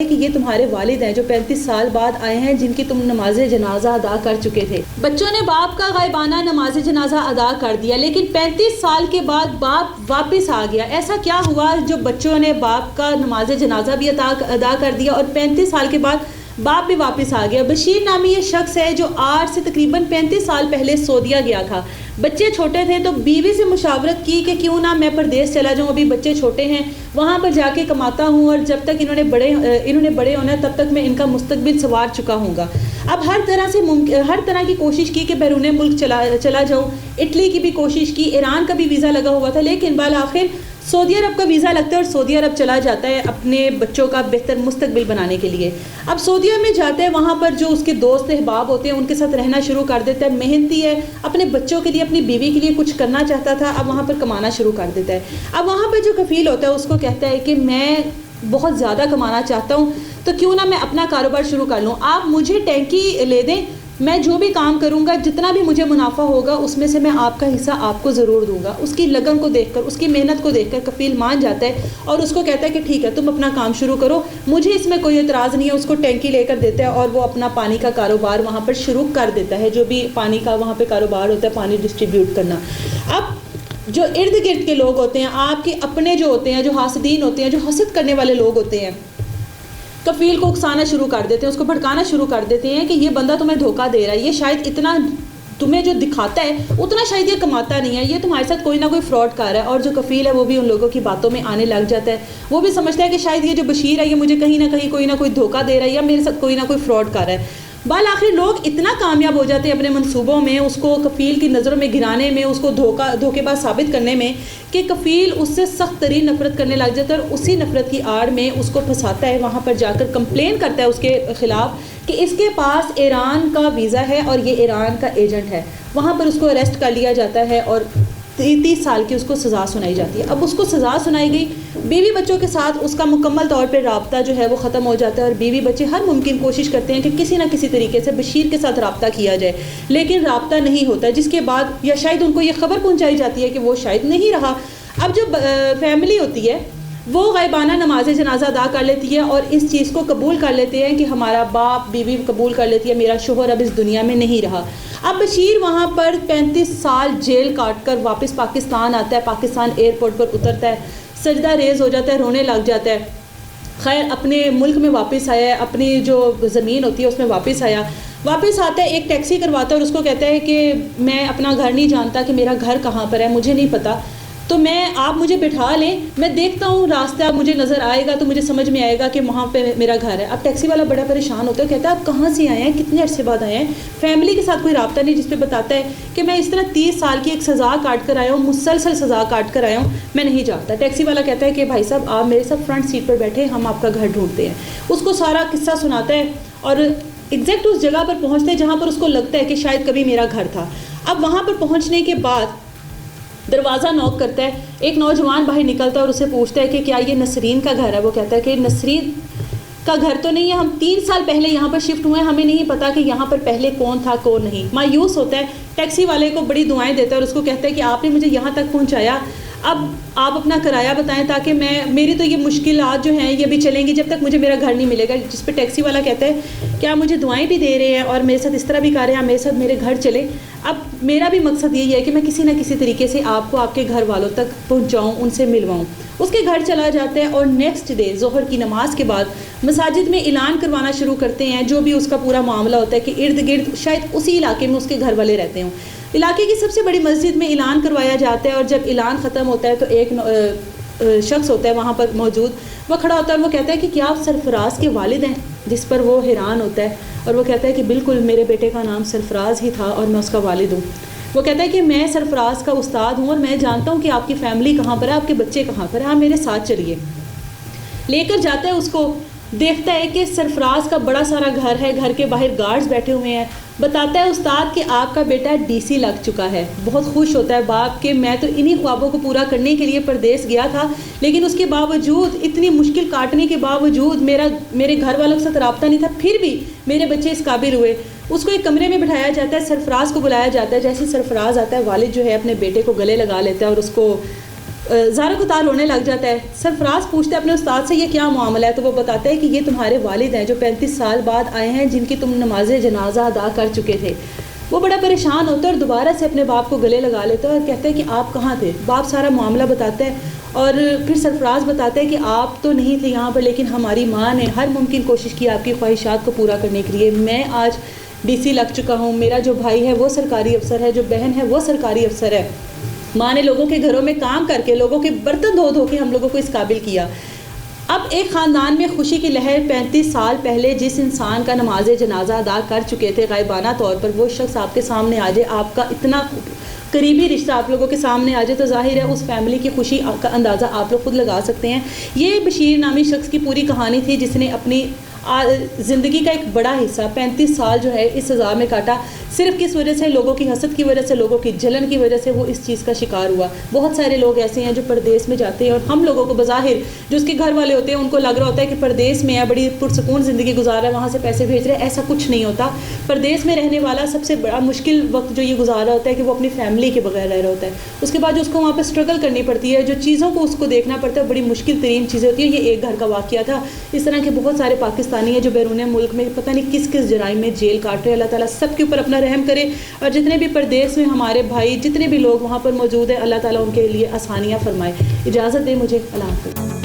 کہ یہ تمہارے والد ہیں جو 35 سال بعد آئے ہیں، جن کی تم نماز جنازہ ادا کر چکے تھے۔ بچوں نے باپ کا غائبانہ نماز جنازہ ادا کر دیا، لیکن 35 سال کے بعد باپ واپس آ گیا۔ ایسا کیا ہوا جو بچوں نے باپ کا نماز جنازہ بھی ادا کر دیا اور 35 سال کے بعد باپ بھی واپس آ گیا؟ بشیر نامی یہ شخص ہے جو آج سے تقریباً 35 سال پہلے سعودیہ گیا تھا۔ بچے چھوٹے تھے تو بیوی سے مشاورت کی کہ کیوں نہ میں پردیس چلا جاؤں، ابھی بچے چھوٹے ہیں، وہاں پر جا کے کماتا ہوں اور جب تک انہوں نے بڑے ہونا ہے تب تک میں ان کا مستقبل سنوار چکا ہوں گا۔ اب ہر طرح کی کوشش کی کہ بیرون ملک چلا جاؤں۔ اٹلی کی بھی کوشش کی، ایران کا بھی ویزا لگا ہوا تھا، لیکن بالآخر سعودی عرب کا ویزا لگتا ہے اور سعودی عرب چلا جاتا ہے اپنے بچوں کا بہتر مستقبل بنانے کے لیے۔ اب سعودیہ میں جاتا ہے، وہاں پر جو اس کے دوست احباب ہوتے ہیں ان کے ساتھ رہنا شروع کر دیتا ہے۔ محنتی ہے، اپنے بچوں کے لیے اپنی بیوی کے لیے کچھ کرنا چاہتا تھا، اب وہاں پر کمانا شروع کر دیتا ہے۔ اب وہاں پہ جو کفیل ہوتا ہے اس کو کہتا ہے کہ میں بہت زیادہ کمانا چاہتا ہوں تو کیوں نہ میں اپنا کاروبار شروع کر لوں، آپ مجھے ٹینکی لے دیں، میں جو بھی کام کروں گا جتنا بھی مجھے منافع ہوگا اس میں سے میں آپ کا حصہ آپ کو ضرور دوں گا۔ اس کی لگن کو دیکھ کر، اس کی محنت کو دیکھ کر کفیل مان جاتا ہے اور اس کو کہتا ہے کہ ٹھیک ہے تم اپنا کام شروع کرو، مجھے اس میں کوئی اعتراض نہیں ہے۔ اس کو ٹینکی لے کر دیتا ہے اور وہ اپنا پانی کا کاروبار وہاں پر شروع کر دیتا ہے، جو بھی پانی کا وہاں پہ کاروبار ہوتا ہے، پانی ڈسٹریبیوٹ کرنا۔ اب جو ارد گرد کے لوگ ہوتے ہیں، آپ کے اپنے جو ہوتے ہیں، جو حاسدین ہوتے ہیں، جو حسد کرنے والے لوگ ہوتے ہیں، کفیل کو اکسانا شروع کر دیتے ہیں، اس کو بھڑکانا شروع کر دیتے ہیں کہ یہ بندہ تمہیں دھوکہ دے رہا ہے، یہ شاید اتنا تمہیں جو دکھاتا ہے اتنا شاید یہ کماتا نہیں ہے، یہ تمہارے ساتھ کوئی نہ کوئی فراڈ کر رہا ہے۔ اور جو کفیل ہے وہ بھی ان لوگوں کی باتوں میں آنے لگ جاتا ہے، وہ بھی سمجھتا ہے کہ شاید یہ جو بشیر ہے یہ مجھے کہیں نہ کہیں کوئی نہ کوئی دھوکہ دے رہا ہے یا میرے ساتھ کوئی نہ کوئی فراڈ کر رہا ہے۔ بالآخر لوگ اتنا کامیاب ہو جاتے ہیں اپنے منصوبوں میں، اس کو کفیل کی نظروں میں گرانے میں، اس کو دھوکے باز ثابت کرنے میں، کہ کفیل اس سے سخت ترین نفرت کرنے لگ جاتا ہے اور اسی نفرت کی آڑ میں اس کو پھنساتا ہے، وہاں پر جا کر کمپلین کرتا ہے اس کے خلاف کہ اس کے پاس ایران کا ویزا ہے اور یہ ایران کا ایجنٹ ہے۔ وہاں پر اس کو اریسٹ کر لیا جاتا ہے اور 30 سال کی اس کو سزا سنائی جاتی ہے۔ اب اس کو سزا سنائی گئی، بیوی بچوں کے ساتھ اس کا مکمل طور پہ رابطہ جو ہے وہ ختم ہو جاتا ہے اور بیوی بچے ہر ممکن کوشش کرتے ہیں کہ کسی نہ کسی طریقے سے بشیر کے ساتھ رابطہ کیا جائے، لیکن رابطہ نہیں ہوتا، جس کے بعد یا شاید ان کو یہ خبر پہنچائی جاتی ہے کہ وہ شاید نہیں رہا۔ اب جو فیملی ہوتی ہے وہ غائبانہ نماز جنازہ ادا کر لیتی ہے اور اس چیز کو قبول کر لیتے ہیں کہ ہمارا باپ، بیوی قبول کر لیتی ہے میرا شوہر اب اس دنیا میں نہیں رہا۔ اب بشیر وہاں پر 35 سال جیل کاٹ کر واپس پاکستان آتا ہے، پاکستان ایئرپورٹ پر اترتا ہے، سجدہ ریز ہو جاتا ہے، رونے لگ جاتا ہے۔ خیر اپنے ملک میں واپس آیا ہے، اپنی جو زمین ہوتی ہے اس میں واپس آیا، واپس آتا ہے، ایک ٹیکسی کرواتا ہے اور اس کو کہتا ہے کہ میں اپنا گھر نہیں جانتا کہ میرا گھر کہاں پر ہے، مجھے نہیں پتا، تو آپ مجھے بٹھا لیں، میں دیکھتا ہوں راستہ مجھے نظر آئے گا تو مجھے سمجھ میں آئے گا کہ وہاں پہ میرا گھر ہے۔ اب ٹیکسی والا بڑا پریشان ہوتا ہے، کہتا ہے آپ کہاں سے آئے ہیں، کتنے عرصے بعد آئے ہیں، فیملی کے ساتھ کوئی رابطہ نہیں، جس پہ بتاتا ہے کہ میں اس طرح 30 سال کی ایک سزا کاٹ کر آیا ہوں، مسلسل سزا کاٹ کر آیا ہوں، میں نہیں جانتا۔ ٹیکسی والا کہتا ہے کہ بھائی صاحب آپ میرے ساتھ فرنٹ سیٹ پر بیٹھے، ہم آپ کا گھر ڈھونڈتے ہیں۔ اس کو سارا قصہ سناتا ہے اور ایگزیکٹ اس جگہ پر پہنچتے ہیں جہاں پر اس کو لگتا ہے کہ شاید کبھی میرا گھر تھا۔ اب وہاں پر پہنچنے کے بعد دروازہ نوک کرتا ہے، ایک نوجوان باہر نکلتا ہے اور اسے پوچھتا ہے کہ کیا یہ نسرین کا گھر ہے؟ وہ کہتا ہے کہ نسرین کا گھر تو نہیں ہے، ہم 3 سال پہلے یہاں پر شفٹ ہوئے ہیں، ہمیں نہیں پتا کہ یہاں پر پہلے کون تھا کون نہیں۔ مایوس ہوتا ہے، ٹیکسی والے کو بڑی دعائیں دیتا ہے اور اس کو کہتا ہے کہ آپ نے مجھے یہاں تک پہنچایا، اب آپ اپنا کرایہ بتائیں تاکہ میری تو یہ مشکلات جو ہیں یہ بھی چلیں گی جب تک مجھے میرا گھر نہیں ملے گا۔ جس پہ ٹیکسی والا کہتا ہے کہ آپ مجھے دعائیں بھی دے رہے ہیں اور میرے ساتھ اس طرح بھی کر رہے ہیں، میرے ساتھ میرے گھر چلے، اب میرا بھی مقصد یہی ہے کہ میں کسی نہ کسی طریقے سے آپ کو آپ کے گھر والوں تک پہنچاؤں، ان سے ملواؤں۔ اس کے گھر چلا جاتا ہے اور نیکسٹ ڈے ظہر کی نماز کے بعد مساجد میں اعلان کروانا شروع کرتے ہیں، جو بھی اس کا پورا معاملہ ہوتا ہے کہ ارد گرد شاید اسی علاقے میں اس کے گھر والے رہتے ہوں، علاقے کی سب سے بڑی مسجد میں اعلان کروایا جاتا ہے۔ اور جب اعلان ختم ہوتا ہے تو ایک شخص ہوتا ہے وہاں پر موجود، وہ کھڑا ہوتا ہے اور وہ کہتا ہے کہ کیا آپ سرفراز کے والد ہیں؟ جس پر وہ حیران ہوتا ہے اور وہ کہتا ہے کہ بالکل، میرے بیٹے کا نام سرفراز ہی تھا اور میں اس کا والد ہوں۔ وہ کہتا ہے کہ میں سرفراز کا استاد ہوں اور میں جانتا ہوں کہ آپ کی فیملی کہاں پر ہے، آپ کے بچے کہاں پر ہیں، آپ میرے ساتھ چلیے۔ لے کر جاتا ہے اس کو، دیکھتا ہے کہ سرفراز کا بڑا سارا گھر ہے، گھر کے باہر گارڈز بیٹھے ہوئے ہیں، بتاتا ہے استاد کہ آپ کا بیٹا DC لگ چکا ہے۔ بہت خوش ہوتا ہے باپ کہ میں تو انہی خوابوں کو پورا کرنے کے لیے پردیس گیا تھا، لیکن اس کے باوجود، اتنی مشکل کاٹنے کے باوجود میرے گھر والوں کے ساتھ رابطہ نہیں تھا، پھر بھی میرے بچے اس قابل ہوئے۔ اس کو ایک کمرے میں بٹھایا جاتا ہے، سرفراز کو بلایا جاتا ہے، جیسے سرفراز آتا ہے والد جو ہے اپنے بیٹے کو گلے لگا لیتا ہے اور اس کو زارا کو تار رونے لگ جاتا ہے. سرفراز پوچھتے ہیں اپنے استاد سے یہ کیا معاملہ ہے, تو وہ بتاتا ہے کہ یہ تمہارے والد ہیں جو 35 سال بعد آئے ہیں, جن کی تم نماز جنازہ ادا کر چکے تھے. وہ بڑا پریشان ہوتا ہے اور دوبارہ سے اپنے باپ کو گلے لگا لیتا ہے اور کہتا ہے کہ آپ کہاں تھے. باپ سارا معاملہ بتاتا ہے اور پھر سرفراز بتاتا ہے کہ آپ تو نہیں تھے یہاں پر, لیکن ہماری ماں نے ہر ممکن کوشش کی آپ کی خواہشات کو پورا کرنے کے لیے. میں آج ڈی سی لگ چکا ہوں, میرا جو بھائی ہے وہ سرکاری افسر ہے, جو بہن ہے وہ سرکاری افسر ہے. ماں نے لوگوں کے گھروں میں کام کر کے, لوگوں کے برتن دھو دھو کے ہم لوگوں کو اس قابل کیا. اب ایک خاندان میں خوشی کی لہر 35 سال پہلے جس انسان کا نماز جنازہ ادا کر چکے تھے غائبانہ طور پر, وہ شخص آپ کے سامنے آ جائے, آپ کا اتنا قریبی رشتہ آپ لوگوں کے سامنے آ جائے, تو ظاہر ہے اس فیملی کی خوشی کا اندازہ آپ لوگ خود لگا سکتے ہیں. یہ بشیر نامی شخص کی پوری کہانی تھی جس نے اپنی زندگی کا ایک بڑا حصہ 35 سال جو ہے اس سزا میں کاٹا, صرف کس وجہ سے, لوگوں کی حسد کی وجہ سے, لوگوں کی جلن کی وجہ سے وہ اس چیز کا شکار ہوا. بہت سارے لوگ ایسے ہیں جو پردیس میں جاتے ہیں اور ہم لوگوں کو بظاہر جو اس کے گھر والے ہوتے ہیں ان کو لگ رہا ہوتا ہے کہ پردیس میں ہے, بڑی پرسکون زندگی گزار رہا ہے, وہاں سے پیسے بھیج رہے ہیں. ایسا کچھ نہیں ہوتا. پردیس میں رہنے والا سب سے بڑا مشکل وقت جو یہ گزار رہا ہوتا ہے کہ وہ اپنی فیملی کے بغیر رہ رہا ہوتا ہے. اس کے بعد جو اس کو وہاں پہ اسٹرگل کرنی پڑتی ہے, جو چیزوں کو اس کو دیکھنا پڑتا ہے, بڑی مشکل ترین چیزیں ہوتی ہیں. یہ ایک گھر کا واقعہ تھا. اس طرح کے بہت سارے پاکستانی ہیں جو بیرون ملک میں پتہ نہیں کس کس جرائم میں جیل کاٹ رہے. اللہ تعالیٰ سب کے اوپر اپنا رحم کرے, اور جتنے بھی پردیس میں ہمارے بھائی, جتنے بھی لوگ وہاں پر موجود ہیں, اللہ تعالیٰ ان کے لیے آسانیاں فرمائے. اجازت دے مجھے. اللہ حافظ.